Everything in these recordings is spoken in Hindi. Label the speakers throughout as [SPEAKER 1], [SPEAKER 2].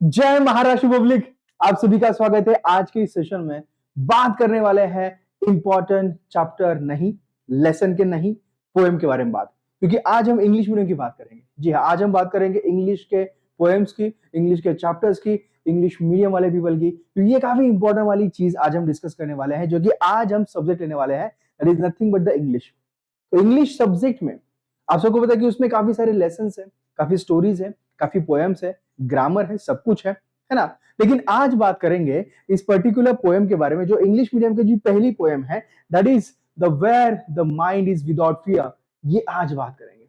[SPEAKER 1] जय महाराष्ट्र पब्लिक। आप सभी का स्वागत है। आज के इस सेशन में बात करने वाले हैं इंपॉर्टेंट चैप्टर नहीं, लेसन के नहीं, पोएम के बारे में बात, क्योंकि आज हम इंग्लिश मीडियम की बात करेंगे। जी हाँ, आज हम बात करेंगे इंग्लिश के पोएम्स की, इंग्लिश के चैप्टर्स की, इंग्लिश मीडियम वाले पीपल की। तो ये काफी इंपॉर्टेंट वाली चीज आज हम डिस्कस करने वाले हैं, जो कि आज हम सब्जेक्ट लेने वाले हैं, that is nothing but the English. तो इंग्लिश सब्जेक्ट में आप सबको पता है कि उसमें काफी सारे लेसन है, काफी स्टोरीज है, काफी पोएम्स है, ग्रामर है, सब कुछ है ना। लेकिन आज बात करेंगे इस पर्टिकुलर पोएम के बारे में, जो इंग्लिश मीडियम की जो पहली पोएम है, that is the where the mind is without fear. ये आज बात करेंगे।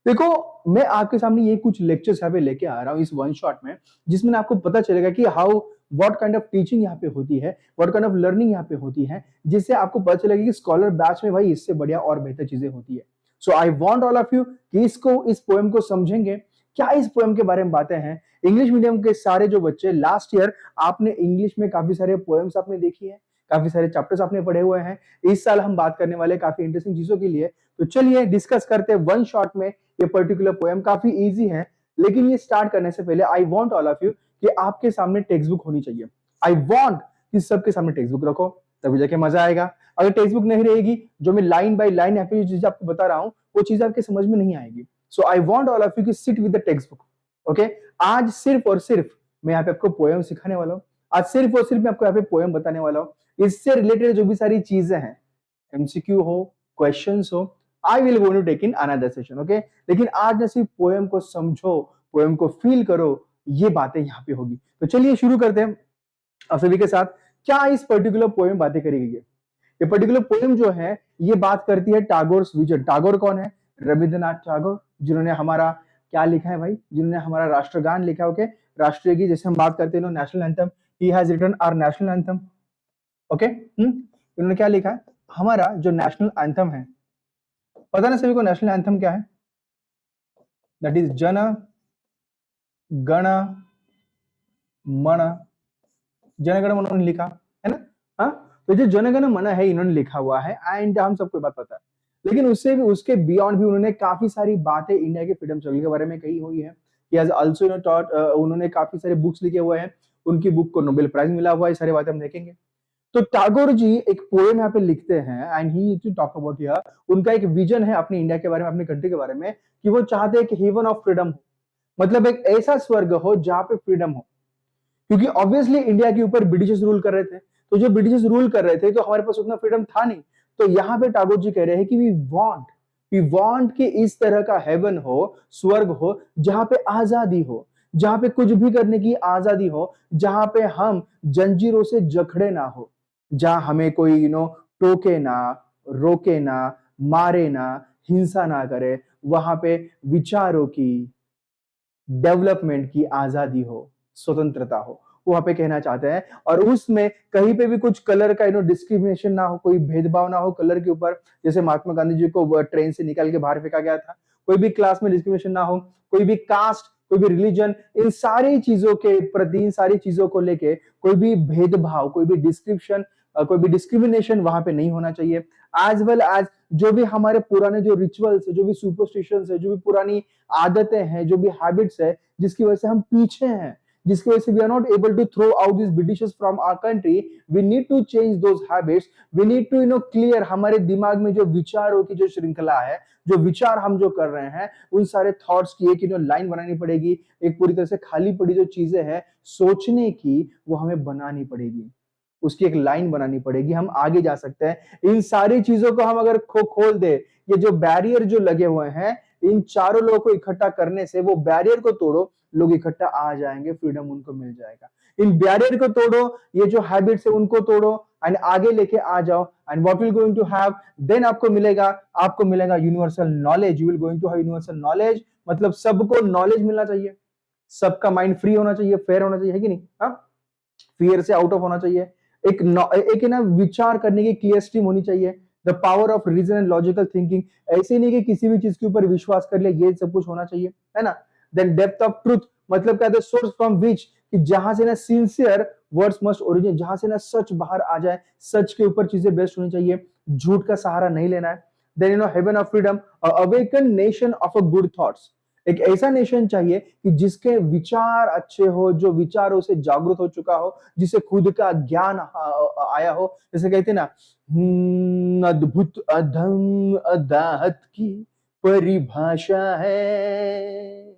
[SPEAKER 1] देखो, मैं आपके सामने ये कुछ लेक्चर्स यहाँ पे लेके आ रहा हूँ इस वन शॉट में, जिसमें आपको पता चलेगा कि how what kind of teaching यहाँ पे होती है, व्हाट काइंड ऑफ लर्निंग यहाँ पे होती है, जिससे आपको पता चलेगा कि स्कॉलर बैच में भाई इससे बढ़िया और बेहतर चीजें होती है। So I want all of you कि इस पोएम को समझेंगे। क्या इस पोएम के बारे में बातें हैं। इंग्लिश मीडियम के सारे जो बच्चे, लास्ट ईयर आपने इंग्लिश में काफी सारे पोएम्स आपने देखी है, काफी सारे चैप्टर्स आपने पढ़े हुए हैं। इस साल हम बात करने वाले काफी इंटरेस्टिंग चीजों के लिए। तो चलिए डिस्कस करते हैं वन शॉट में। ये पर्टिकुलर पोएम काफी इजी है, लेकिन ये स्टार्ट करने से पहले आई वांट ऑल ऑफ यू कि आपके सामने टेक्स्ट बुक होनी चाहिए। आई वांट कि सबके सामने टेक्स्ट बुक रखो, तभी जाके मजा आएगा। अगर टेक्स्ट बुक नहीं रहेगी, जो मैं लाइन बाय लाइन यहाँ पे जो चीज आपको बता रहा हूँ, वो चीज आपके समझ में नहीं आएगी। So I want all of you कि sit with the text book. Okay, आज सिर्फ और सिर्फ मैं यहाँ पे आपको पोएम सिखाने वाला हूँ। आज सिर्फ और सिर्फ मैं आपको यहाँ पे पोएम बताने वाला हूँ। इससे रिलेटेड जो भी सारी चीजें हैं, एमसीक्यू हो, क्वेश्चंस हो, I will going to take in another session. Okay, लेकिन आज न सिर्फ पोएम को समझो, पोएम को फील करो, ये बातें यहाँ पे होगी। तो चलिए शुरू करते हैं आप सभी के साथ। क्या इस पर्टिकुलर पोएम बातें करी गई है। ये पर्टिकुलर पोएम जो है, ये बात करती है टैगोर विजन। टैगोर कौन है? रविंद्रनाथ टैगोर, जिन्होंने हमारा क्या लिखा है भाई, जिन्होंने हमारा राष्ट्रगान लिखा है। ओके, राष्ट्रीय गीत जैसे हम बात करते हैं, national anthem, he has written our national anthem. Okay, इन्होंने क्या लिखा है? हमारा जो नेशनल एंथम है, पता ना सभी को नेशनल एंथम क्या है? दैट इज जन गण मन। जनगण मन उन्होंने लिखा है ना। हाँ, तो जो जनगण मन है इन्होंने लिखा हुआ है, एंड हम सबको बात पता है। लेकिन उससे भी, उसके बियॉन्ड भी उन्होंने काफी सारी बातें इंडिया के फ्रीडम स्ट्रगल के बारे में कही हुई है। He has also taught, उन्होंने काफी सारे बुक्स लिखे हुए हैं, उनकी बुक को नोबेल प्राइज मिला हुआ है। ये सारी बातें हम देखेंगे। तो टैगोर जी एक पोएम यहाँ पे लिखते हैं, and he to talk about here. उनका एक विजन है अपनी इंडिया के बारे में, अपनी कंट्री के बारे में, कि वो चाहते हैं कि हेवन ऑफ फ्रीडम हो, मतलब एक ऐसा स्वर्ग हो जहां पे फ्रीडम हो। क्योंकि ऑब्वियसली इंडिया के ऊपर ब्रिटिशर्स रूल कर रहे थे, तो जो ब्रिटिशर्स रूल कर रहे थे तो हमारे पास उतना फ्रीडम था नहीं। तो यहाँ पे टैगोर जी कह रहे हैं कि वी वांट कि इस तरह का हेवन हो, स्वर्ग हो, जहां पे आजादी हो, जहां पे कुछ भी करने की आजादी हो, जहां पे हम जंजीरों से जकड़े ना हो, जहां हमें कोई टोके ना, रोके ना, मारे ना, हिंसा ना करे, वहां पे विचारों की, डेवलपमेंट की आजादी हो, स्वतंत्रता हो, वहां पे कहना चाहते हैं। और उसमें कहीं पे भी कुछ कलर का डिस्क्रिमिनेशन ना हो, कोई भेदभाव ना हो कलर के ऊपर। जैसे महात्मा गांधी जी को ट्रेन से निकाल के बाहर फेंका गया था, कोई भी क्लास में डिस्क्रिमिनेशन ना हो, कोई भी कास्ट, कोई भी रिलीजन, इन सारी चीजों के प्रति, इन सारी चीजों को लेके कोई भी भेदभाव, कोई भी डिस्क्रिप्शन, कोई भी डिस्क्रिमिनेशन वहां पे नहीं होना चाहिए। एज वेल एज जो भी हमारे पुराने जो रिचुअल्स है, जो भी सुपरस्टिशंस है, जो भी पुरानी आदतें हैं, जो भी हैबिट्स है, जिसकी वजह से हम पीछे हैं, जिसकी वजह से we are not able to throw out this britishers from our country, we need to change those habits. We need to clear हमारे दिमाग में जो विचारों की जो श्रृंखला है, जो विचार हम जो कर रहे हैं, उन सारे थॉट्स की एक लाइन बनानी पड़ेगी। एक पूरी तरह से खाली पड़ी जो चीजें हैं सोचने की, वो हमें बनानी पड़ेगी, उसकी एक लाइन बनानी पड़ेगी, हम आगे जा सकते हैं। इन सारी चीजों को हम अगर खोल दे, ये जो बैरियर जो लगे हुए हैं, इन चारों लोगों को इकट्ठा करने से वो बैरियर को तोड़ो, लोग इकट्ठा आ जाएंगे, फ्रीडम उनको मिल जाएगा। इन बैरियर को तोड़ो, ये जो हैबिट्स है उनको तोड़ो, एंड आगे लेके आ जाओ, and what will going to have, then आपको मिलेगा universal knowledge. You will going to have universal knowledge, मतलब सबको नॉलेज मिलना चाहिए, सबका माइंड फ्री होना चाहिए, फेयर होना चाहिए, है कि नहीं? हाँ, फियर से आउट ऑफ होना चाहिए। एक ना विचार करने की क्लियर स्ट्रीम होनी चाहिए, the power of reason and logical thinking. ऐसे नहीं कि किसी भी चीज के ऊपर विश्वास कर ले, ये सब कुछ होना चाहिए, है ना। देन डेप्थ ऑफ ट्रूथ, मतलब क्या है? सोर्स फ्रॉम विच, कि जहां से ना सिंसियर वर्ड्स मस्ट ओरिजिन, जहां से ना सच बाहर आ जाए, सच के ऊपर चीजें बेस्ट होनी चाहिए, झूठ का सहारा नहीं लेना है। Then haven of freedom, awaken nation of a good thoughts, एक ऐसा नेशन चाहिए कि जिसके विचार अच्छे हो, जो विचारों से जागरूक हो चुका हो, जिसे खुद का ज्ञान आया हो। जैसे कहते हैं ना, अद्भुत अधम अदाहत की परिभाषा है,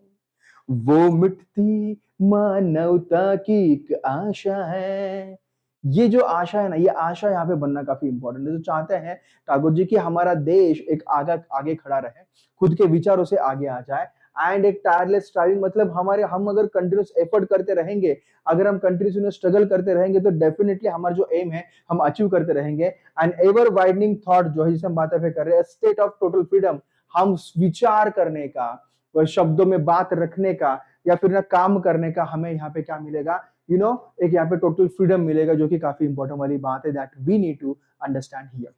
[SPEAKER 1] वो मिटती मानवता की एक आशा है। ये जो आशा है ना, ये आशा यहाँ पे बनना काफी इंपॉर्टेंट है। तो चाहते हैं ठाकुर जी कि हमारा देश एक आगे आगे खड़ा रहे, खुद के विचारों से आगे आ जाए। एंड एक टायरलेस स्ट्राइविंग, मतलब हम अगर कंटिन्यूस एफर्ट करते रहेंगे, अगर हम कंटिन्यूस स्ट्रगल करते रहेंगे, तो डेफिनेटली हमारा जो एम है हम अचीव करते रहेंगे। एंड एवर वाइडनिंग थॉट जो है, जिसे हम बातें कर रहे हैं, स्टेट ऑफ टोटल फ्रीडम, हम विचार करने का, शब्दों में बात रखने का, या फिर ना काम करने का, हमें यहाँ पे क्या मिलेगा, एक यहाँ पे टोटल फ्रीडम मिलेगा, जो कि काफी इंपॉर्टेंट वाली बात है, that we need to understand here.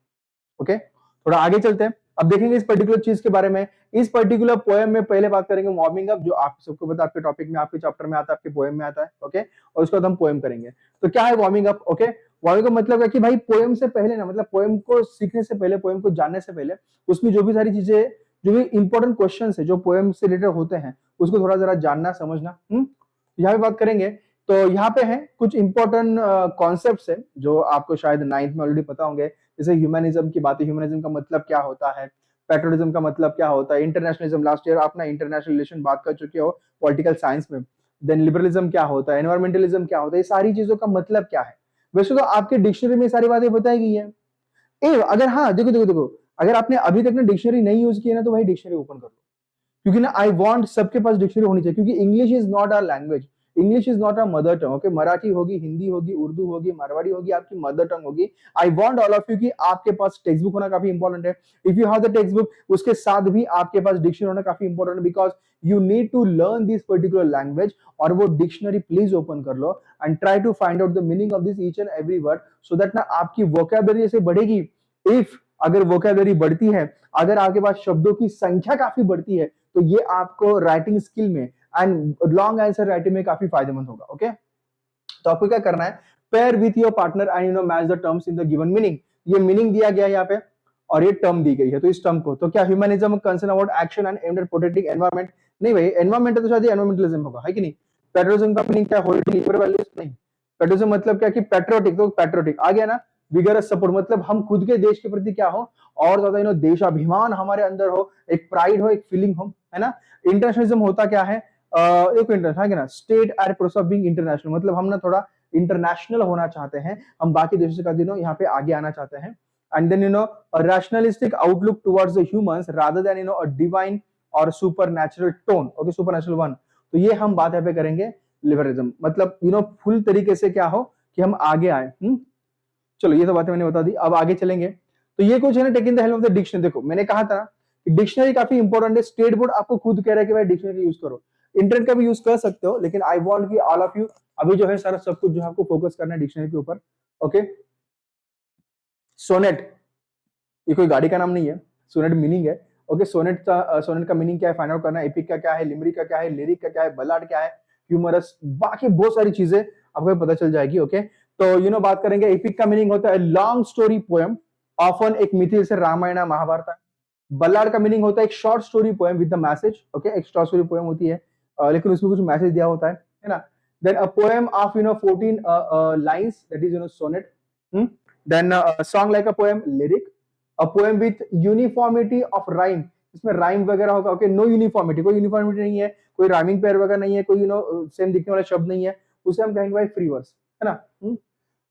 [SPEAKER 1] Okay, थोड़ा आगे चलते हैं। अब देखेंगे इस पर्टिकुलर चीज के बारे में। इस पर्टिकुलर पोएम में पहले बात करेंगे वार्मिंग अप, जो आप सबको पता है, आपके टॉपिक में, आपके चैप्टर में आता है, आपके पोएम में आता है। ओके, और उसके बाद हम पोएम करेंगे। तो क्या है warming up? Okay, warming up मतलब है कि भाई पोएम से पहले ना, मतलब पोएम को सीखने से पहले, पोएम को जानने से पहले, उसमें जो भी सारी चीजें, जो भी इंपॉर्टेंट क्वेश्चन है जो पोएम से रिलेटेड होते हैं, उसको थोड़ा जरा जानना समझना। यहाँ पे बात करेंगे। तो यहाँ पे है कुछ इंपॉर्टेंट कॉन्सेप्ट्स है जो आपको शायद नाइन्थ में ऑलरेडी पता होंगे। जैसे ह्यूमनिज्म की बात है, ह्यूमनिज्म का मतलब क्या होता है, पेट्रोलिज्म का मतलब क्या होता है, इंटरनेशनलिज्म, लास्ट ईयर आप ना इंटरनेशनल रिलेशन बात कर चुके हो पॉलिटिकल साइंस में। देन लिबरलिज्म क्या होता है, एनवायरमेंटलिज्म क्या होता है, ये सारी चीजों का मतलब क्या है। वैसे तो आपके डिक्शनरी में सारी बातें बताई गई है। अगर, हाँ देखो देखो देखो, अगर आपने अभी तक ना डिक्शनरी नहीं यूज की है ना, तो भाई डिक्शनरी ओपन कर लो। क्योंकि ना आई वांट सबके पास डिक्शनरी होनी चाहिए, क्योंकि English is not our language, English is not our mother tongue. Okay, Marathi होगी, हिंदी होगी, उर्दू होगी, मारवाड़ी होगी, आपकी मदर टंग होगी। आई वांट ऑल ऑफ यू कि आपके पास टेक्स्ट बुक होना काफी इंपॉर्टेंट है। If you have the text book, उसके साथ भी आपके पास डिक्शनरी होना काफी इंपॉर्टेंट है, because you need to learn this particular language. और वो डिक्शनरी प्लीज ओपन कर लो and try to find out the meaning of this each and every word, so that ना आपकी वोकैबुलरी ऐसे बढ़ेगी। इफ अगर वोकैबुलरी बढ़ती है, अगर आपके पास शब्दों की संख्या काफी बढ़ती है, तो ये आपको राइटिंग स्किल में एंड लॉन्ग आंसर राइटिंग में काफी फायदेमंद होगा। ओके, तो आपको क्या करना है, pair with your partner and match the terms in the given meaning. ये मीनिंग दिया गया है यहाँ पे, और ये टर्म दी गई है, तो इस टर्म को, तो क्या humanism concern about action and aimed at protecting environment? नहीं भाई, एनवायरमेंट है तो शायद एनवायरमेंटलिज्म होगा, है कि नहीं। पेट्रोलिज्म का मीनिंग क्या, होल्डिंग लिबरल वैल्यूज? नहीं। पेट्रोलिज्म मतलब क्या कि पेट्रियोटिक, तो पेट्रियोटिक आ गया ना। विगरस सपोर्ट मतलब हम खुद के देश के प्रति क्या हो, और ज्यादा देशाभिमान हमारे अंदर हो, एक प्राइड हो, एक फीलिंग हो, है ना। इंटरनेशनलिज्म होता क्या है, एक मिनट, है ना, state at process of being international, मतलब हम ना थोड़ा इंटरनेशनल होना चाहते हैं, हम बाकी देशों से का यहाँ पे आगे आना चाहते हैं। And then a rationalistic outlook towards the humans rather than a divine or supernatural tone, okay, supernatural one। तो ये हम बात यहाँ पे करेंगे लिबरलिज्म, मतलब फुल तरीके से क्या हो कि हम आगे आए। चलो ये तो बातें मैंने बता दी, अब आगे चलेंगे। तो ये कुछ है ना, taking the help of the dictionary. देखो मैंने कहा था कि डिक्शनरी काफी इंपॉर्टेंट है, स्टेट बोर्ड आपको खुद कह रहा है कि भाई डिक्शनरी यूज करो, इंटरनेट का भी यूज कर सकते हो, लेकिन आई वांट कि ऑल ऑफ यू अभी जो है सारा सब कुछ जो आपको फोकस करना है डिक्शनरी के ऊपर। ओके, सोनेट, ये कोई गाड़ी का नाम नहीं है, सोनेट मीनिंग है। ओके, सोनेट का मीनिंग क्या है फाइंड आउट करना है, एपिक का क्या है, लिमरिक का क्या है, लिरिक का क्या है, बलाड क्या है, ह्यूमरस, बाकी बहुत सारी चीजें आपको पता चल जाएगी। ओके, तो बात करेंगे, एपिक का मीनिंग होता है लॉन्ग स्टोरी पोएम, ऑफन एक मिथि, जैसे रामायण महाभारत है। बलाड का मीनिंग होता है एक short story poem with the message. Okay, एक शॉर्ट स्टोरी पोएम होती है, लेकिन उसमें कुछ मैसेज दिया होता है ना। Then a poem of 14 lines, that is sonnet. Then song like a poem, lyric. A poem with uniformity of rhyme, इसमें राइम वगैरह होगा। ओके, नो यूनिफॉर्मिटी, कोई यूनिफॉर्मिटी नहीं है, कोई राइमिंग पेयर वगैरह नहीं है, कोई सेम दिखने वाला शब्द नहीं है, उसे हम कहेंगे भाई फ्री वर्स, है ना।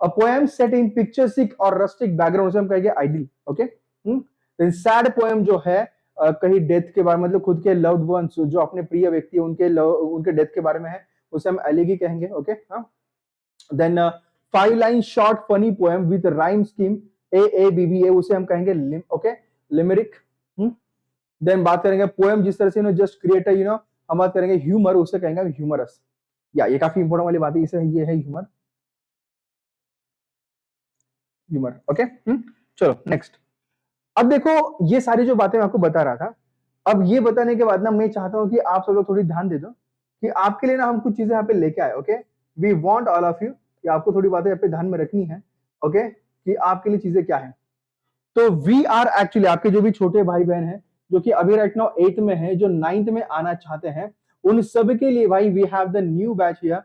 [SPEAKER 1] अ पोएम सेट इन पिक्चरस्टिक और रस्टिक बैकग्राउंड, उसे हम कहेंगे ideal. Okay, then sad poem जो है कहीं डेथ के बारे में, मतलब खुद के लव्ड वंस, जो अपने प्रिय व्यक्ति उनके डेथ के बारे में है, उसे हम एलिगी कहेंगे। ओके, हाँ। Then 5 line short funny poem with rhyme scheme AABBA, उसे हम कहेंगे ओके, लिमरिक। देन बात करेंगे पोएम जिस तरह से जस्ट क्रिएट हम बात करेंगे ह्यूमर, उसे कहेंगे ह्यूमरस। या ये काफी इंपॉर्टेंट वाली बात है, इसे ये है ह्यूमर, ह्यूमर। ओके, चलो नेक्स्ट। अब देखो ये सारी जो बातें मैं आपको बता रहा था, अब ये बताने के बाद ना मैं चाहता हूं कि आप सब लोग थोड़ी ध्यान दे दो कि आपके लिए ना हम कुछ चीजें यहाँ पे लेके आए। Okay, we want all of you कि आपको थोड़ी बातें यहाँ पे ध्यान में रखनी है। ओके, कि आपके लिए चीजें क्या है। तो वी आर एक्चुअली, आपके जो भी छोटे भाई बहन हैं, जो कि अभी राइट नाउ 8th में है, जो 9th में आना चाहते हैं, उन सब के लिए भाई we have the new batch here,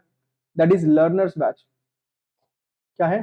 [SPEAKER 1] that is learners batch. क्या है?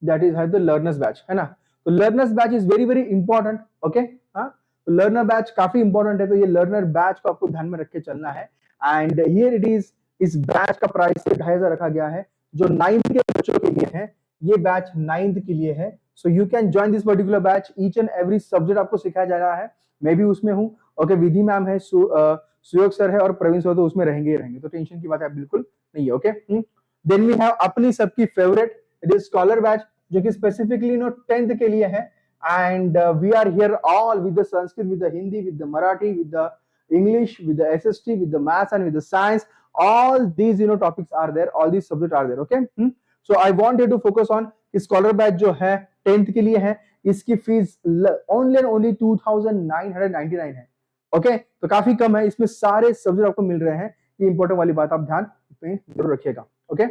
[SPEAKER 1] That is the learners batch, है ना। तो learners batch is very very important. Okay, हाँ, तो लर्नर बैच काफी इंपॉर्टेंट है, तो ये लर्नर बैच को आपको ध्यान में रख के चलना है। एंड हियर इट इज, इस बैच का प्राइस 2,500 रखा गया है, जो 9th के बच्चों के लिए है। ये बैच 9th के लिए है, so you can join this particular batch. Each and every subject आपको सिखाया जा रहा है, मैं भी उसमें हूँ। ओके, विधि मैम है, सुयोग सर है और प्रवीण सर तो उसमें रहेंगे ही रहेंगे, तो टेंशन की बात है बिल्कुल नहीं है। ओके, देन वी हैव अपनी सबकी favourite, it is scholar batch, जो कि स्पेसिफिकली 10th के लिए है। And we are here all with the Sanskrit, with the Hindi, with the Marathi, with the English, with the SST, with the maths and with the science. All these topics are there, all these subjects are there. Okay, so I want you to focus on scholar batch जो है 10th के लिए है, इसकी फीस only and only 2,999 है। ओके, तो काफी कम है, इसमें सारे सब्जेक्ट आपको मिल रहे हैं। ये इंपॉर्टेंट वाली बात आप ध्यान में जरूर रखिएगा। ओके,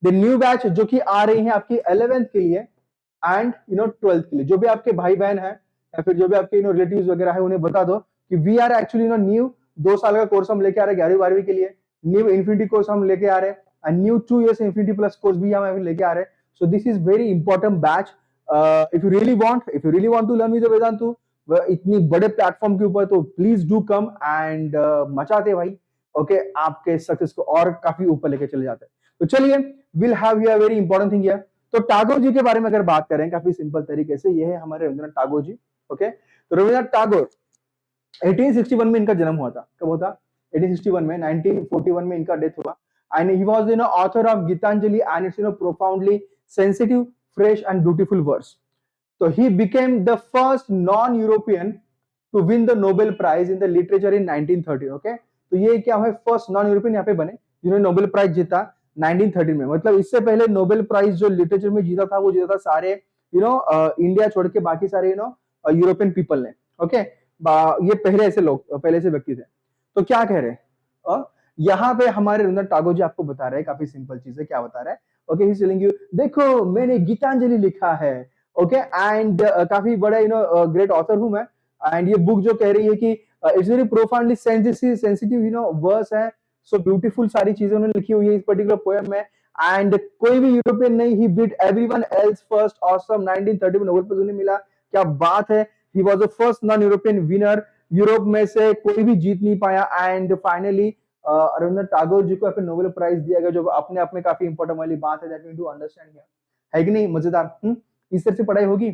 [SPEAKER 1] द न्यू बैच जो कि आ रही है आपकी 11th के लिए एंड 12th के लिए। जो भी आपके भाई बहन है या फिर जो भी आपके रिलेटिव्स वगैरह है, उन्हें बता दो कि वी आर एक्चुअली न्यू 2 साल का कोर्स हम लेके आ रहे हैं 11वीं 12वीं के लिए। न्यू इन्फिनिटी कोर्स हम लेके आ रहे हैं, and new 2 years infinity plus course भी हम लेके आ रहे हैं। So this is very important batch. If you really want to learn with Vedantu इतनी बड़े प्लेटफॉर्म के ऊपर, तो प्लीज डू कम एंड मचाते भाई। ओके, आपके सक्सेस को और काफी ऊपर लेके चले जाते हैं। तो चलिए, will have here very important thing here. तो टैगोर जी के बारे में अगर बात करें काफी सिंपल तरीके से, ये है हमारे रविंद्रनाथ टैगोर जी। ओके, तो रविंद्रनाथ टैगोर 1861 में इनका जन्म हुआ था। कब हुआ था? 1861 में। 1941 में इनका डेथ हुआ। And he was author of Gitanjali and it's profoundly sensitive, fresh and beautiful verse. तो he became the first non European to win the Nobel prize in the literature in 1913। Okay, तो ये क्या है, फर्स्ट नॉन यूरोपियन यहाँ पे बने जिन्होंने नोबेल प्राइज जीता 1913 में। मतलब इससे पहले नोबेल प्राइज जो लिटरेचर में जीता था, वो जीता था सारे इंडिया छोड़ के बाकी सारे यूरोपियन पीपल ने। ओके, ये पहले ऐसे लोग, पहले ऐसे व्यक्ति थे। तो क्या कह रहे हैं यहाँ पे हमारे रविंद्रनाथ टैगोर जी आपको बता रहे हैं काफी सिंपल चीज है। क्या बता रहे हैं? Okay, he is telling you, देखो मैंने गीतांजलि लिखा है। ओके, एंड काफी बड़ा ग्रेट ऑथर हूं मैं। एंड ये बुक जो कह रही है कि it's very profoundly sensitive verse है, सो ब्यूटीफुल सारी चीजें उन्होंने लिखी हुई है इस पर्टिकुलर पोएम में। एंड कोई भी यूरोपियन नहीं, he beat everyone else first, awesome. 1930 में नोबेल प्राइज उन्हें मिला, क्या बात है। He was the first non European winner, Europe में से कोई भी जीत नहीं पाया। एंड फाइनली रविंद्रनाथ टैगोर जी को नोबेल प्राइज दिया गया, जो अपने आप में काफी इंपॉर्टेंट वाली बात है, that we need to understand here, है कि नहीं? मजेदार। इस तरह से पढ़ाई होगी,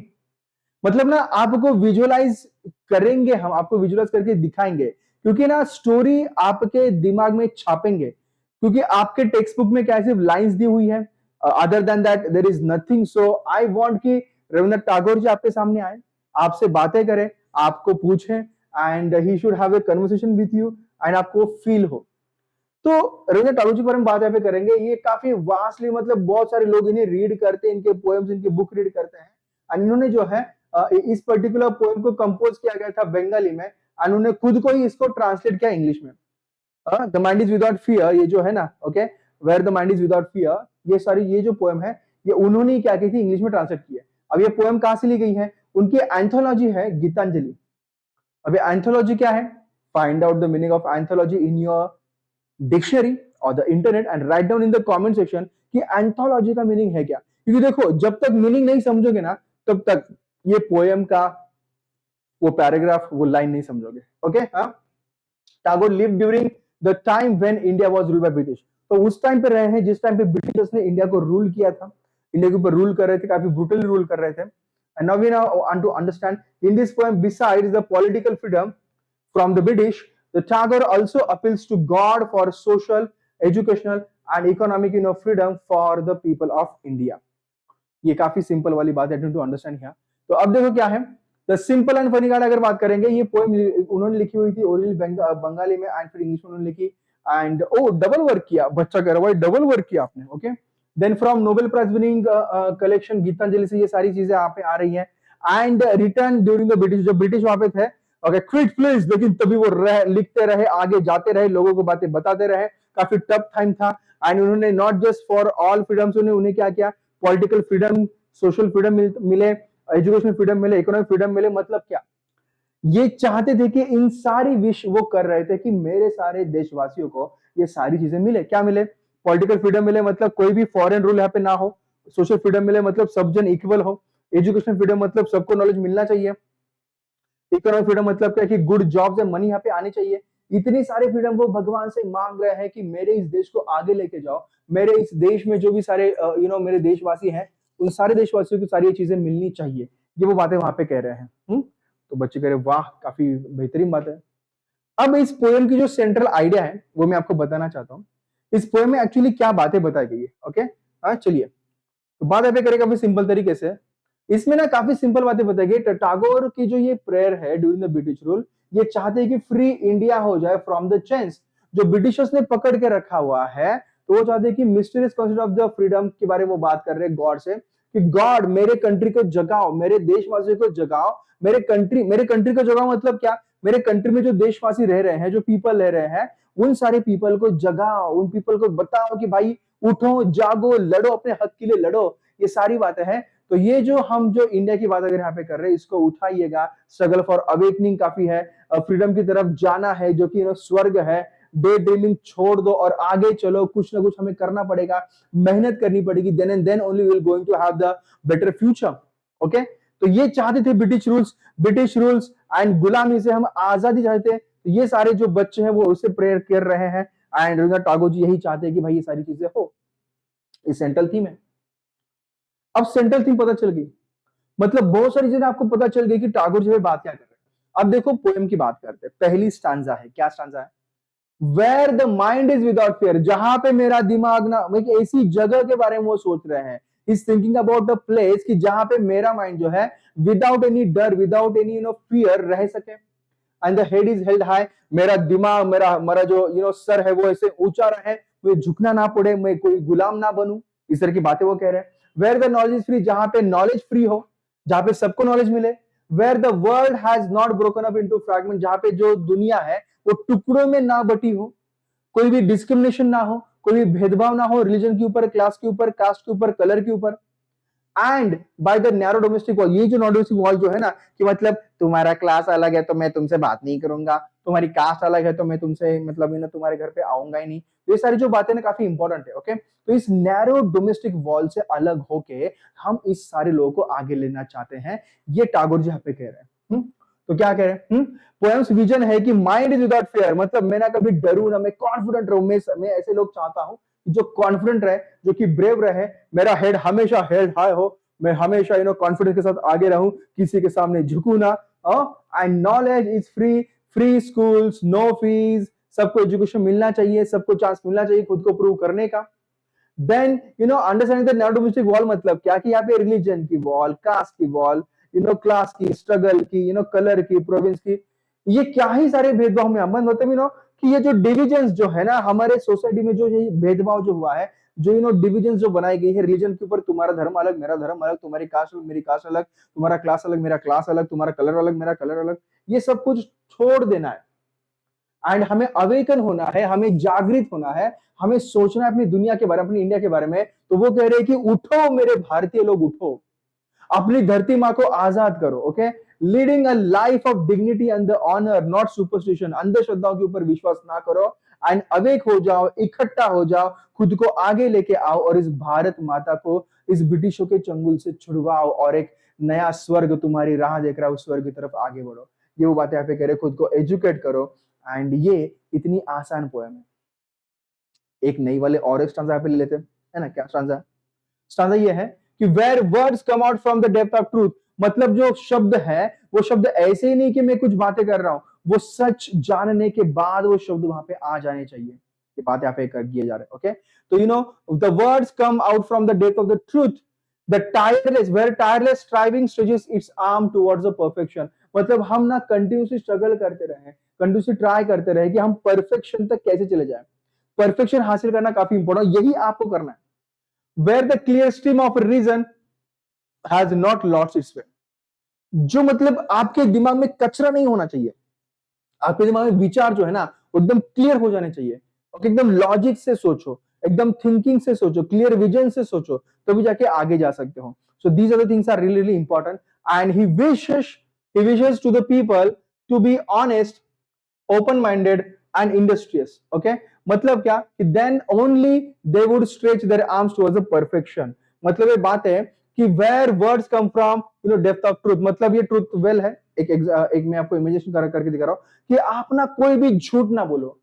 [SPEAKER 1] मतलब ना आपको विजुअलाइज करेंगे, हम आपको विजुअलाइज करके दिखाएंगे, क्योंकि ना स्टोरी आपके दिमाग में छापेंगे, क्योंकि आपके टेक्स्ट बुक में क्या सिर्फ लाइंस दी हुई है, other than that there is nothing. So I want कि रविंद्रनाथ टैगोर जी आपके सामने आए, आपसे बातें करें, आपको पूछें, and he should have a conversation with you, and आपको फील हो। तो रविंद्रनाथ टैगोर जी के बारे में बात यहाँ पे करेंगे। ये काफी वास्टली, मतलब बहुत सारे लोग इन्हें रीड करते हैं, इनके पोएम्स, इनकी बुक रीड करते हैं। एंड इन्होंने जो है इस पर्टिकुलर पोएम को कंपोज किया गया था बंगाली में, एंड उन्होंने खुद को ही इसको ट्रांसलेट किया इंग्लिश में। The mind is without fear, ये जो है ना, okay, where the mind is without fear, ये सारी ये जो पोएम है, ये उन्होंने ही क्या की थी, इंग्लिश में ट्रांसलेट की है। अब ये पोएम कहां से ली गई है? उनकी एंथोलॉजी है गीतांजलि। अब ये एंथोलॉजी क्या है? Find out the meaning of anthology in your dictionary और the internet and write down in the comment section कि एंथोलॉजी का मीनिंग है क्या। क्योंकि देखो, जब तक मीनिंग नहीं समझोगे ना, तब तक ये पोएम का वो पैराग्राफ, वो लाइन नहीं समझोगे। ओके, हाँ। Tagore live during the time when India was ruled by British. तो उस टाइम पे रहे हैं जिस टाइम पे ब्रिटिशर्स ने इंडिया को रूल किया था, इंडिया के ऊपर रूल कर रहे थे, काफी ब्रूटली रूल कर रहे थे। And now we want to understand in this poem, besides the political freedom from the British, the Tagore also appeals to God for social, educational and economic freedom for the people of India. ये काफी सिंपल वाली बात है टू अंडरस्टैंड हियर। तो अब देखो क्या है, the simple and funny guard अगर बात करेंगे, ये पोएम उन्होंने लिखी हुई थी ओरिजिनल बंगाली में, एंड फिर इंग्लिश में उन्होंने लिखी। एंड ओ डबल वर्क किया, बच्चा कह रहा है डबल वर्क किया आपने। Okay, then from Nobel prize winning collection Gitanjali से ये सारी चीजें यहाँ पे आ रही हैं। And return during the British, जब ब्रिटिश वहां पे थे, ओके, क्विट प्लीज, लेकिन तभी वो लिखते रहे, आगे जाते रहे, लोगों को बातें बताते रहे। काफी टफ टाइम था। एंड उन्होंने not just for all freedoms, उन्हें क्या किया, पॉलिटिकल फ्रीडम, सोशल फ्रीडम मिले, एजुकेशनल फ्रीडम मिले, इकोनॉमिक फ्रीडम मिले। मतलब क्या, ये चाहते थे कि इन सारी विश वो कर रहे थे कि मेरे सारे देशवासियों को ये सारी चीजें मिले। क्या मिले? पॉलिटिकल फ्रीडम मिले, मतलब कोई भी फॉरेन रूल यहाँ पे ना हो। सोशल फ्रीडम मिले, मतलब सब जन इक्वल हो। एजुकेशन फ्रीडम, मतलब सबको नॉलेज मिलना चाहिए। इकोनॉमिक फ्रीडम मतलब क्या कि गुड जॉब्स एंड मनी यहाँ पे आनी चाहिए। इतनी सारे फ्रीडम वो भगवान से मांग रहे हैं कि मेरे इस देश को आगे लेके जाओ। मेरे इस देश में जो भी सारे मेरे देशवासी हैं, उन सारे देशवासियों को सारी ये चीजें मिलनी चाहिए। ये वो बातें वहां पे कह रहे हैं। तो बच्चे कह रहे वाह, काफी बेहतरीन बात है। अब इस पोएम की जो सेंट्रल आइडिया है वो मैं आपको बताना चाहता हूँ। इस पोएम में एक्चुअली क्या बातें बताई गई है। ओके, हाँ चलिए, तो बात यहाँ पे करें काफी सिंपल तरीके से। इसमें ना काफी सिंपल बातें बताई गई। टैगोर की जो ये प्रेयर है ड्यूरिंग द ब्रिटिश रूल, ये चाहते हैं कि फ्री इंडिया हो जाए फ्रॉम द चेन्स जो ब्रिटिशर्स ने पकड़ के रखा हुआ है। तो वो चाहते हैं कि mysterious concept of the freedom के बारे में वो बात कर रहे हैं गॉड से, कि गॉड मेरे कंट्री को जगाओ, मेरे देशवासियों को जगाओ। मेरे कंट्री को जगाओ मतलब क्या? मेरे कंट्री में जो देशवासी रह रहे हैं, जो पीपल रह रहे हैं, उन सारे पीपल को जगाओ, उन पीपल को बताओ कि भाई उठो, जागो, लड़ो, अपने हक के लिए लड़ो। ये सारी बातें हैं। तो ये जो इंडिया की बात अगर यहाँ पे कर रहे हैं, इसको उठाइएगा। स्ट्रगल फॉर अवेकनिंग काफी है, फ्रीडम की तरफ जाना है, जो कि स्वर्ग है। डे ड्रीमिंग छोड़ दो और आगे चलो, कुछ ना कुछ हमें करना पड़ेगा, मेहनत करनी पड़ेगी। Then and then only will going to have the better future. Okay, तो ये चाहते थे ब्रिटिश रूल्स एंड गुलामी से हम आजादी चाहते हैं। तो ये सारे जो बच्चे हैं वो उससे प्रेयर कर रहे हैं। एंड रविंद्रनाथ टैगोर जी यही चाहते हैं कि भाई ये सारी चीजें हो। इस सेंट्रल थीम है। अब सेंट्रल थीम पता चल गई, मतलब बहुत सारी चीजें आपको पता चल गई कि टैगोर जो है बात क्या कर रहे हैं। अब देखो पोएम की बात करते हैं। पहली स्टांजा है, क्या स्टांजा है? Where the mind is without fear, जहां पे मेरा दिमाग ना, एक ऐसी जगह के बारे में वो सोच रहे हैं। Is thinking about the place कि जहां पे मेरा माइंड जो है विदाउट एनी डर, विदाउट एनी फियर रह सके। And the head is held high, मेरा दिमाग, मेरा मेरा जो सर है वो ऐसे ऊंचा रहे, मुझे झुकना ना पड़े, मैं कोई गुलाम ना बनूं। इस तरह की बातें वो कह रहे हैं। Where the knowledge is free, जहां पे नॉलेज फ्री हो, जहां पे सबको नॉलेज मिले। Where the world has not broken up into fragment, जहां पे जो दुनिया है वो टुकड़ों में ना बटी हो, कोई भी डिस्क्रिमिनेशन ना हो, कोई भी भेदभाव ना हो, रिलीजन के ऊपर, क्लास के ऊपर, कास्ट के ऊपर, कलर के ऊपर। And by the narrow domestic wall, ये जो नॉन डोमेस्टिक वॉल जो है ना, कि मतलब तुम्हारा क्लास अलग है तो मैं तुमसे बात नहीं करूंगा, तुम्हारी कास्ट अलग है तो मैं तुमसे मतलब तुम्हारे घर पे आऊंगा ही नहीं। तो ये सारी जो बातें ना काफी इंपॉर्टेंट है। ओके, तो इस नैरो डोमेस्टिक वॉल से अलग होके हम इस सारे लोगों को आगे लेना चाहते हैं। ये टैगोर जी यहाँ पे कह रहे हैं। तो क्या कह रहे हैं? पोएम्स विजन है कि माइंड इज विदाउट फियर, मतलब मैं ना कभी डरू ना, मैं कॉन्फिडेंट रहूं। मैं ऐसे लोग चाहता हूं जो कॉन्फिडेंट रहे, जो कि ब्रेव रहे। मेरा हेड हमेशा हेड हाई हो, मैं हमेशा कॉन्फिडेंस के साथ आगे रहूं, किसी के सामने झुकू ना। And knowledge is free, free schools, no fees, सबको एजुकेशन मिलना चाहिए, सबको चांस मिलना चाहिए खुद को प्रूव करने का। Then understanding the narrow domestic wall मतलब क्या? कि यहाँ पे रिलीजन की वॉल, कास्ट की वॉल, क्लास की, स्ट्रगल की, कलर की, प्रोविंस की, ये क्या ही सारे भेदभाव में अमन, मतलब कि ये जो डिविजन्स जो है ना हमारे सोसाइटी में, जो ये भेदभाव जो हुआ है, जो डिविजन्स जो बनाई गई है रिलीजन के ऊपर, तुम्हारा धर्म अलग, मेरा धर्म अलग, तुम्हारी कास्ट अलग, मेरी कास्ट अलग, तुम्हारा क्लास अलग, मेरा क्लास अलग, तुम्हारा कलर अलग, मेरा कलर अलग, ये सब कुछ छोड़ देना है। एंड हमें अवेकन होना है, हमें जागृत होना है, हमें सोचना है अपनी दुनिया के बारे में, अपनी इंडिया के बारे में। तो वो कह रहे हैं कि उठो मेरे भारतीय लोग, उठो, अपनी धरती माँ को आजाद करो। Okay, leading a life of dignity and the honour, not superstition, अंधश्रद्धाओं के ऊपर विश्वास ना करो। एंड अवेक हो जाओ, इकट्ठा हो जाओ, खुद को आगे लेके आओ और इस भारत माता को इस ब्रिटिशों के चंगुल से छुड़वाओ और एक नया स्वर्ग तुम्हारी राह देख रहा है, उस स्वर्ग की तरफ आगे बढ़ो। ये वो बातें यहाँ पे कह रहे, खुद को एजुकेट करो। एंड ये इतनी आसान पोएम है। एक नई वाले और एक स्टांजा पे ले लेते हैं, है ना? क्या स्टांजा? स्टांजा ये है कि where words come out from the depth of truth, मतलब जो शब्द है वो शब्द ऐसे ही नहीं कि मैं कुछ बातें कर रहा हूं, वो सच जानने के बाद वो शब्द वहां पे आ जाने चाहिए। ये बात यहाँ पे कर दिए जा रहे हैं। ओके, तो the words come out from the depth of the truth, the tireless, where tireless striving stretches its arm towards the perfection, मतलब हम ना कंटिन्यूसली स्ट्रगल करते रहे, कंटिन्यूसली ट्राई करते रहे कि हम परफेक्शन तक कैसे चले जाए। परफेक्शन हासिल करना काफी इंपॉर्टेंट, यही आपको करना है। Where the clear stream of reason has not lost its way, जो मतलब आपके दिमाग में कचरा नहीं होना चाहिए, आपके दिमाग में विचार जो है ना एकदम क्लियर हो जाने चाहिए, और एकदम लॉजिक से सोचो, एकदम थिंकिंग से सोचो, क्लियर विजन से सोचो, तभी जाके आगे जा सकते हो। So these are the things are really really important. And he wishes to the people to be honest, open minded and industrious. Okay, मतलब क्या कि then only they would stretch their arms towards the perfection. मतलब ये बात है कि where words come from depth of truth. मतलब ये ट्रूथ वेल है. एक मैं आपको इमेजिनेशन करके दिखा रहा हूं कि आप ना कोई भी झूठ ना बोलो.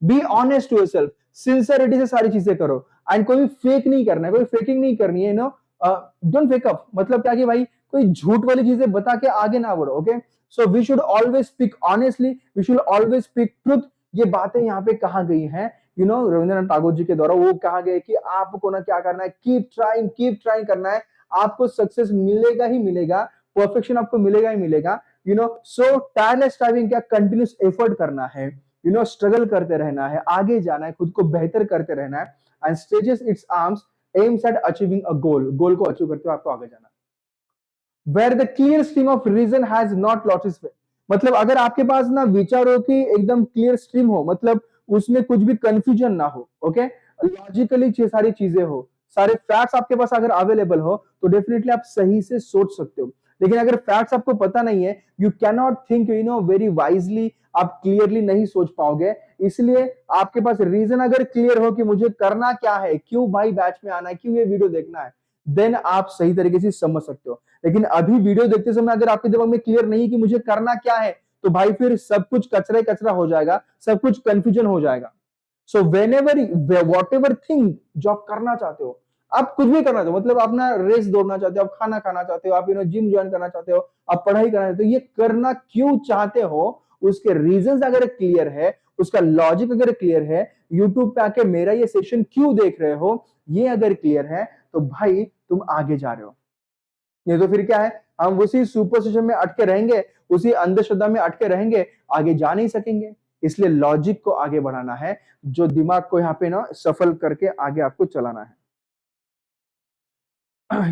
[SPEAKER 1] Be honest to yourself, sincerity से सारी चीजें करो. एंड कोई भी फेक नहीं करना है, कोई फेकिंग नहीं करनी है. Don't fake up. मतलब क्या कि भाई कोई झूठ वाली चीजें बता के आगे ना बढ़ो. Okay, so we should always speak honestly, we should always speak truth. ये बातें यहाँ पे कहा गई हैं रविंद्रनाथ टैगोर जी के द्वारा. वो कहा गया कि आपको ना क्या करना है, कीप ट्राइंग करना है. आपको सक्सेस मिलेगा ही मिलेगा, परफेक्शन आपको मिलेगा ही मिलेगा. सो टायरलेस स्ट्राइविंग, क्या कंटिन्यूस एफर्ट करना है, स्ट्रगल करते रहना है, आगे जाना है, खुद को बेहतर करते रहना है. And stretches its arms, aims at achieving a goal. Goal को अचीव करते हुए आपको आगे जाना. Where the clear stream of reason has not lost its way. मतलब अगर आपके पास ना विचारों की एकदम क्लियर स्ट्रीम हो, मतलब उसमें कुछ भी कंफ्यूजन ना हो. ओके, लॉजिकली सारी चीजें हो, सारे फैक्ट्स आपके पास अगर अवेलेबल हो, तो डेफिनेटली आप सही से सोच सकते हो. लेकिन अगर फैक्ट्स आपको पता नहीं है, you can not think very wisely. आप क्लियरली नहीं सोच पाओगे. इसलिए आपके पास रीजन अगर क्लियर हो कि मुझे करना क्या है, क्यों भाई बैच में आना है, क्यों ये वीडियो देखना है, देन आप सही तरीके से समझ सकते हो. लेकिन अभी वीडियो देखते समय अगर आपके दिमाग में क्लियर नहीं कि मुझे करना क्या है, तो भाई फिर सब कुछ कचरा ही कचरा हो जाएगा, सब कुछ कंफ्यूजन हो जाएगा. So when ever what ever thing जो आप करना चाहते हो, आप कुछ भी करना चाहते हो, मतलब आप ना रेस दौड़ना चाहते हो, आप खाना खाना चाहते हो, आप जिम ज्वाइन करना चाहते हो, आप पढ़ाई करना चाहते हो, ये करना क्यों चाहते हो, उसके रीजंस अगर क्लियर है, उसका लॉजिक अगर क्लियर है, यूट्यूब पे आके मेरा ये सेशन क्यों देख रहे हो, ये अगर क्लियर है, तो भाई तुम आगे जा रहे हो. नहीं तो फिर क्या है, हम उसी सुपरस्टिशन में अटके रहेंगे, उसी अंधश्रद्धा में अटके रहेंगे, आगे जा नहीं सकेंगे. इसलिए लॉजिक को आगे बढ़ाना है, जो दिमाग को यहाँ पे ना सफल करके आगे आपको चलाना है.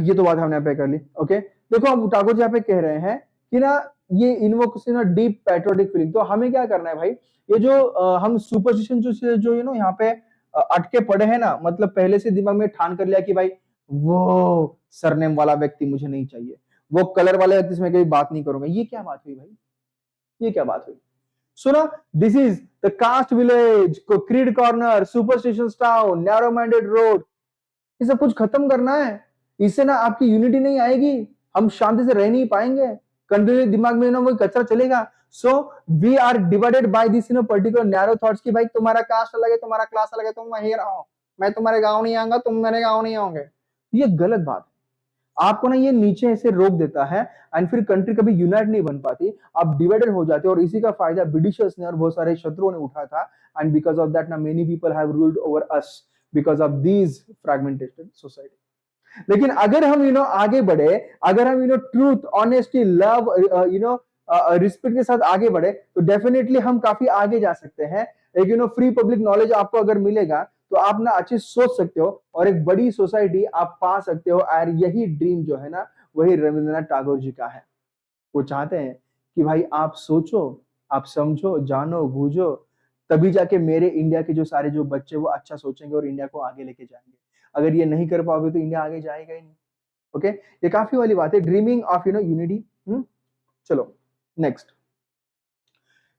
[SPEAKER 1] ये तो बात हमने यहाँ पे कर ली. ओके, देखो हम टागोर जी यहाँ पे कह रहे हैं कि ना ये इन्वोकेशन ना डीप पैट्रियोटिक फीलिंग. तो हमें क्या करना है भाई, ये जो हम सुपरस्टिशन जो यहाँ पे अटके पड़े हैं ना, मतलब पहले से दिमाग में ठान कर लिया कि भाई वो सरनेम वाला व्यक्ति मुझे नहीं चाहिए, वो कलर वाले व्यक्ति से मैं कभी बात नहीं करूंगा. ये क्या बात हुई भाई, ये क्या बात हुई. सुनो, this is the caste village, creed corner, superstition town, narrow minded road. ये सब कुछ खत्म करना है. इससे ना आपकी यूनिटी नहीं आएगी, हम शांति से रह नहीं पाएंगे, कंटिन्यू दिमाग में ना वो कचरा चलेगा. So we are divided by this particular narrow thoughts की भाई तुम्हारा कास्ट अलग है, तुम्हारा क्लास अलग है, तुम वहीं रहो, मैं तुम्हारे गांव नहीं आऊंगा, तुम मेरे गांव नहीं आओगे. ये गलत बात है. आपको ना ये नीचे ऐसे रोक देता है, एंड फिर कंट्री कभी यूनाइट नहीं बन पाती, आप डिवाइडेड हो जाते हो. और इसी का फायदा ब्रिटिशर्स ने और बहुत सारे शत्रुओं ने उठा था. एंड बिकॉज ऑफ दैट ना many people have ruled over us because of these fragmented society. लेकिन अगर हम आगे बढ़े, अगर हम ट्रूथ, ऑनेस्टी, लव, रिस्पेक्ट के साथ आगे बढ़े, तो डेफिनेटली हम काफी आगे जा सकते हैं. एक फ्री पब्लिक नॉलेज आपको अगर मिलेगा, तो आप ना अच्छे सोच सकते हो और एक बड़ी सोसाइटी आप पा सकते हो. और यही ड्रीम जो है ना, वही रविंद्रनाथ टैगोर जी का है. वो चाहते हैं कि भाई आप सोचो, आप समझो, जानो, बूझो, तभी जाके मेरे इंडिया के जो सारे जो बच्चे वो अच्छा सोचेंगे और इंडिया को आगे लेके जाएंगे. अगर ये नहीं कर पाओगे तो इंडिया आगे जाएगा ही नहीं. ओके, ये काफी वाली बात है, ड्रीमिंग ऑफ यूनिटी. चलो next.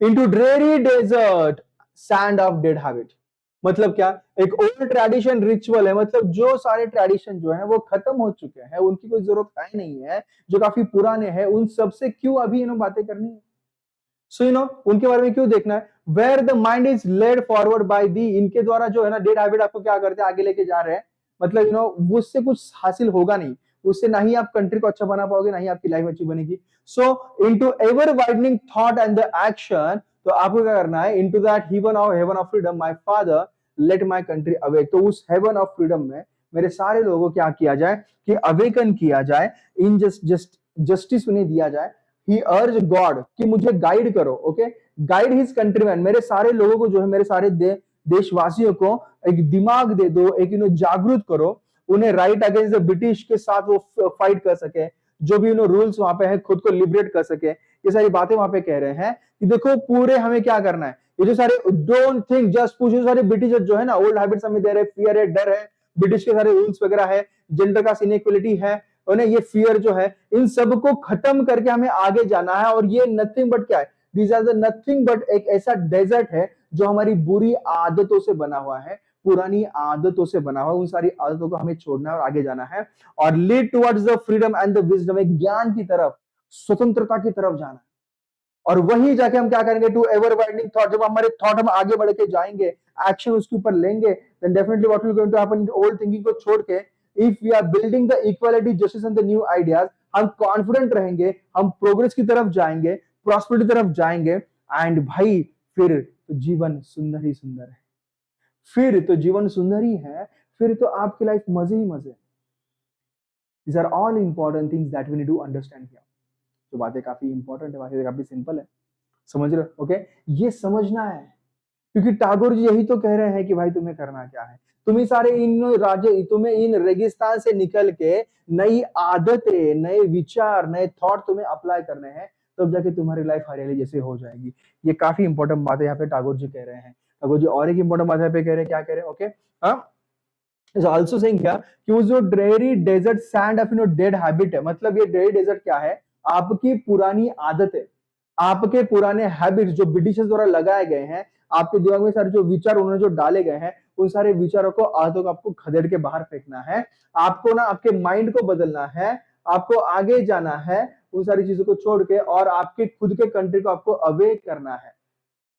[SPEAKER 1] Into dreary desert, sand of dead habit. मतलब क्या, एक ओल्ड ट्रेडिशन रिचुअल है. मतलब जो सारे ट्रेडिशन जो है वो खत्म हो चुके हैं, उनकी कोई जरूरत है नहीं है, जो काफी पुराने हैं, उन सबसे क्यों अभी बातें करनी है. सो उनके बारे में क्यों देखना है. Where the mind is led forward by thee, इनके द्वारा जो है ना डेड हैबिट आपको क्या करते हैं, आगे लेके जा रहे हैं. मतलब उससे कुछ हासिल होगा नहीं, उससे ना ही आप कंट्री को अच्छा बना पाओगे, ना ही आपकी लाइफ अच्छी बनेगी. सो into ever widening thought and the action, तो आपको क्या करना है, into that heaven of freedom my father let my country awake. तो उस हेवन ऑफ फ्रीडम में मेरे सारे लोगों को क्या किया जाए कि अवेकन किया जाए, इन जस्टिस उन्हें दिया जाए. ही अर्ज गॉड कि मुझे गाइड करो. ओके, गाइड हिज कंट्रीमैन, मेरे सारे लोगों को जो है, मेरे सारे देशवासियों को एक दिमाग दे दो, एक जागरूक करो, उन्हें राइट अगेंस्ट द ब्रिटिश के साथ वो फाइट कर सके, जो भी रूल्स वहां पे है खुद को लिबरेट कर सके. ये सारी बातें वहां पे कह रहे हैं कि देखो पूरे हमें क्या करना है. ये जो सारे डोंट थिंक जस्ट पुश, जो सारे ब्रिटिश जो है ना ओल्ड हैबिट्स हमें दे रहे, फियर है, डर है, ब्रिटिश के सारे रूल्स वगैरह है, जेंडर का इनइक्वालिटी है, उन्हें ये फियर जो है, इन सबको खत्म करके हमें आगे जाना है. और ये नथिंग बट क्या है, these are the nothing but एक ऐसा डेजर्ट है जो हमारी बुरी आदतों से बना हुआ है, पुरानी आदतों से बना हुआ। उन सारी आदतों को हमें छोड़ना है और आगे जाना है और lead towards the freedom and the wisdom, एक ज्ञान की तरफ, स्वतंत्रता की तरफ जाना है। और वही जाके हम क्या करेंगे, टू एवर वाइडनिंग थॉट, जब हमारे थॉट हम आगे बढ़ के जाएंगे, एक्शन उसके ऊपर लेंगे, then definitely what will going to happen, old thinking को छोड़ के if we are building the equality justice and the new ideas, हम कॉन्फिडेंट रहेंगे, हम प्रोग्रेस की तरफ जाएंगे, प्रॉस्पेरिटी की तरफ जाएंगे। एंड भाई फिर तो जीवन सुंदर ही सुंदर है, फिर तो जीवन सुंदर ही है, फिर तो आपकी लाइफ मजे ही मजे। These are all important things that we need to understand here. तो बातें काफी इंपॉर्टेंट है, बातें काफी सिंपल है, समझ रहे हो? ओके, ये समझना है क्योंकि टैगोर जी यही तो कह रहे हैं कि भाई तुम्हें करना क्या है, तुम्हें सारे इन राज्य, तुम्हें इन रेगिस्तान से निकल के नई आदतें, नए विचार, नए थॉट तुम्हें अप्लाई करने हैं, तब जाके तुम्हारी लाइफ हरियाली जैसे हो जाएगी। ये काफी इंपॉर्टेंट बात है यहाँ पे टैगोर जी कह रहे हैं। टैगोर जी और एक इंपॉर्टेंट बात यहाँ पे कह रहे हैं, क्या कह रहे हैं? ओके, हाँ, is also saying क्या कि वो जो dreary desert sand of dead habit है, मतलब ये ड्रेरी डेजर्ट क्या है, आपकी पुरानी आदतें, आपके पुराने हैबिट्स जो ब्रिटिशर्स द्वारा लगाए गए हैं, आपके दिमाग में सारे जो विचार उन्होंने जो डाले गए हैं, उन सारे विचारों को, आदतों को आपको खदेड़ के बाहर फेंकना है। आपको ना आपके माइंड को बदलना है, आपको आगे जाना है उन सारी चीजों को छोड़ के, और आपके खुद के कंट्री को आपको अवेक करना है,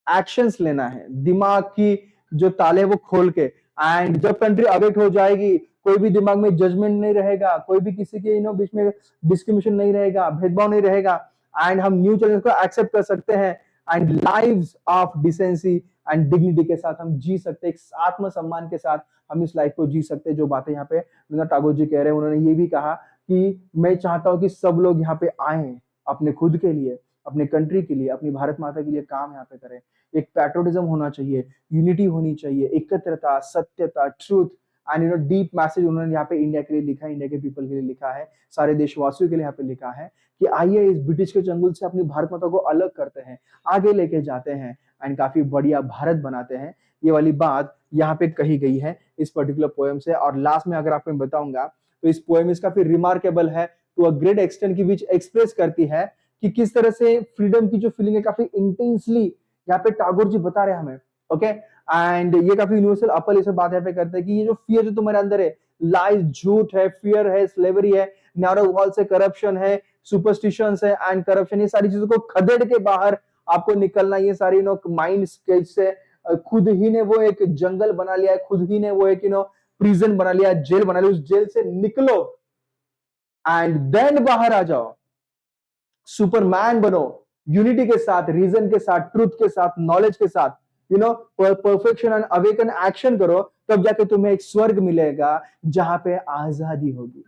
[SPEAKER 1] एक्शंस लेना है, दिमाग की जो ताले वो खोल के। एंड जब कंट्री अवेक हो जाएगी, कोई भी दिमाग में जजमेंट नहीं रहेगा, कोई भी किसी के बीच में डिस्क्रिमिनेशन नहीं रहेगा, भेदभाव नहीं रहेगा, एंड हम न्यू चैलेंज को एक्सेप्ट कर सकते हैं, and lives of decency and dignity के साथ हम जी सकते हैं, एक आत्मसम्मान के साथ हम इस लाइफ को जी सकते हैं। जो बातें यहाँ पे रवींद्रनाथ टैगोर जी कह रहे हैं, उन्होंने ये भी कहा कि मैं चाहता हूं कि सब लोग यहाँ पे आए, अपने खुद के लिए, अपने कंट्री के लिए, अपनी भारत माता के लिए काम यहाँ पे करें। एक पैट्रियोटिज्म होना चाहिए, यूनिटी होनी चाहिए, एकत्रता, सत्यता, ट्रूथ एंड डीप मैसेज उन्होंने यहाँ पे इंडिया के लिए लिखा है, इंडिया के पीपल के लिए लिखा है, सारे देशवासियों के लिए यहाँ पे लिखा है कि आइए इस ब्रिटिश के चंगुल से अपनी भारत माता को अलग करते हैं, आगे लेके जाते हैं एंड काफी बढ़िया भारत बनाते हैं। ये वाली बात यहाँ पे कही गई है इस पर्टिकुलर पोएम से। और लास्ट में अगर आपको बताऊंगा तो इस पोएम इस काफी रिमार्केबल है टू अ ग्रेट एक्सटेंट की विच एक्सप्रेस करती है कि किस तरह से फ्रीडम की जो फीलिंग है काफी इंटेंसली यहाँ पे टैगोर जी बता रहे हैं हमें। ओके, एंड ये काफी यूनिवर्सल अपल इसे बात यहाँ पे करते हैं कि ये जो फियर जो तुम्हारे अंदर है, लाइज, झूठ है, फियर है, स्लेवरी है, नैरो वॉल से करप्शन है, सुपरस्टिशंस है एंड करप्शन, ये सारी चीजों को खदेड़ के बाहर आपको निकलना। ये सारी माइंड स्केच से खुद ही ने वो एक जंगल बना लिया है, खुद ही ने वो एक प्रिजन बना लिया, जेल बना लिया, उस जेल से निकलो एंड देन बाहर आ जाओ, सुपरमैन बनो, यूनिटी के साथ, रीजन के साथ, ट्रुथ के साथ, नॉलेज के साथ, परफेक्शन एंड अवेकन एक्शन करो, तब जाके तुम्हें एक स्वर्ग मिलेगा जहां पे आजादी होगी,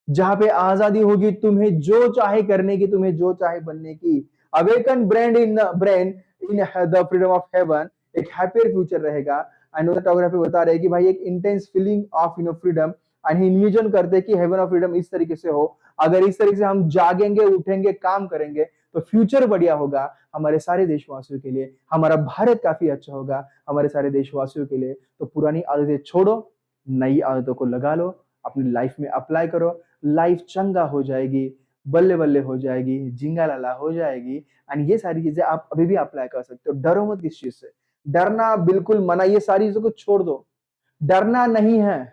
[SPEAKER 1] जहां पे आजादी होगी, तुम्हें जो चाहे करने की, तुम्हें जो चाहे बनने की। Awaken brain in the freedom of haven, एक हैप्पियर फ्यूचर रहेगा। एंड टैगोर बता रहे हैं कि भाई एक intense feeling of freedom, and invasion करते हैं कि हेवन ऑफ फ्रीडम इस तरीके से हो। अगर इस तरीके से हम जागेंगे, उठेंगे, काम करेंगे तो फ्यूचर बढ़िया होगा हमारे सारे देशवासियों के लिए, हमारा भारत काफी अच्छा होगा हमारे सारे देशवासियों के लिए। तो पुरानी आदतें छोड़ो, नई आदतों को लगा लो, अपनी लाइफ में अप्लाई करो, लाइफ चंगा हो जाएगी, बल्ले बल्ले हो जाएगी, जिंगा लाला हो जाएगी। एंड ये सारी चीजें आप अभी भी अप्लाई कर सकते हो। डरो मत किस चीज से, डरना बिल्कुल मना, ये सारी चीजों को छोड़ दो। डरना नहीं है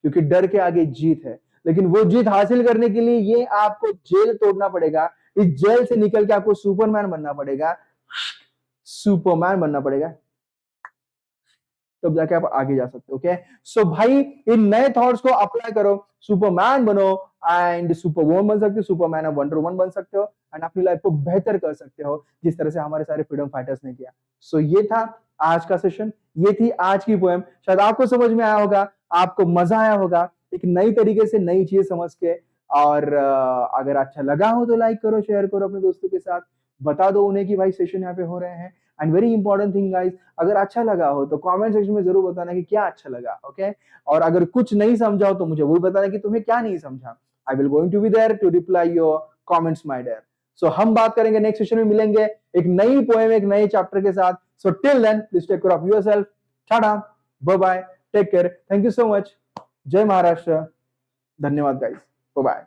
[SPEAKER 1] क्योंकि डर के आगे जीत है, लेकिन वो जीत हासिल करने के लिए ये आपको जेल तोड़ना पड़ेगा, इस जेल से निकल के आपको सुपरमैन बनना पड़ेगा, सुपरमैन बनना पड़ेगा, तब जाके आप आगे जा सकते हो। ओके, सो भाई इन नए थॉट्स को अप्लाई करो, सुपरमैन बनो एंड सुपर वुमन बन सकते हो, सुपरमैन और वंडर वुमन बन सकते हो एंड अपनी लाइफ को बेहतर कर सकते हो जिस तरह से हमारे सारे फ्रीडम फाइटर्स ने किया। सो ये था आज का सेशन, ये थी आज की पोएम। शायद आपको समझ में आया होगा, आपको मजा आया होगा एक नई तरीके से नई चीज समझ के। और अगर अच्छा लगा हो तो लाइक करो, शेयर करो अपने दोस्तों के साथ, बता दो उन्हें कि भाई सेशन यहाँ पे हो रहे हैं। And very important thing guys, अगर अच्छा लगा हो तो कमेंट सेक्शन में जरूर बताना कि क्या अच्छा लगा। ओके, और अगर कुछ नहीं समझा हो तो मुझे वो बताना कि तुम्हें क्या नहीं समझा। I will going to be there to reply your comments my dear. So हम बात करेंगे नेक्स्ट सेशन में, मिलेंगे एक नई पोएम, एक नए चैप्टर के साथ। So till then please take care of yourself. Tata, bye bye, take care, thank you so much, जय महाराष्ट्र, धन्यवाद गाइस, बाय बाय।